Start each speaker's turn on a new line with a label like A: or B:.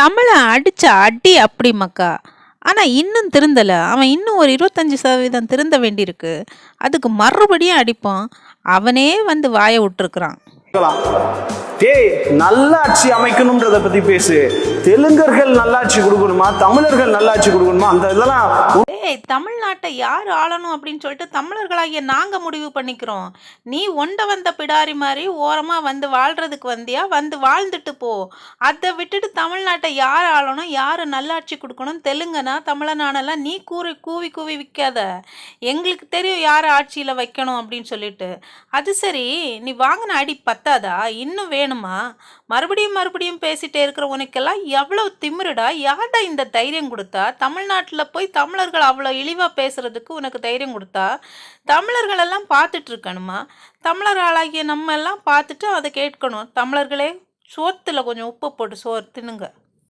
A: தமிழை அடிச்ச அடி அப்படி மக்கா. ஆனால் இன்னும் திருந்தலை. அவன் இன்னும் ஒரு 25% திருந்த வேண்டியிருக்கு. அதுக்கு மறுபடியும் அடிப்பான். அவனே வந்து வாயை விட்டுருக்குறான்.
B: டேய், நல்லாட்சி அமைக்கணும்ன்றத பத்தி பேசு. தெலுங்கர்கள் நல்லாட்சி கொடுக்கணுமா, தமிழர்கள் நல்லாட்சி கொடுக்கணுமா, அந்த இதெல்லாம்.
A: தமிழ்நாட்டை யார் ஆளணும் அப்படின்னு சொல்லிட்டு தமிழர்களாகிய நாங்க முடிவு பண்ணிக்கிறோம். நீ ஒண்ட வந்த பிடாரி மாதிரி ஓரமா வந்து வாழ்றதுக்கு வந்தியா, வந்து வாழ்ந்துட்டு போ. அதை விட்டுட்டு தமிழ்நாட்டை யார் ஆளணும், யாரு நல்லாட்சி கொடுக்கணும், தெலுங்கனா தமிழனானெல்லாம் நீ கூவி கூவி விற்காத. எங்களுக்கு தெரியும் யார் ஆட்சியில வைக்கணும் அப்படின்னு சொல்லிட்டு. அது சரி, நீ வாங்கின அடி பத்தாதா, இன்னும் வேணுமா? மறுபடியும் பேசிட்டே இருக்கிற உனக்கெல்லாம் எவ்வளவு திமிருடா? யார்டா இந்த தைரியம் கொடுத்தா? தமிழ்நாட்டில் போய் தமிழர்கள் அவ்வளோ இழிவாக பேசுறதுக்கு உனக்கு தைரியம் கொடுத்தா? தமிழர்கள் எல்லாம் பார்த்துட்டு இருக்கணுமா? தமிழர்களாகிய நம்ம எல்லாம் பார்த்துட்டு அதை கேட்கணும். தமிழர்களே, சோத்துல கொஞ்சம் உப்பு போட்டு சோறு தின்னுங்க.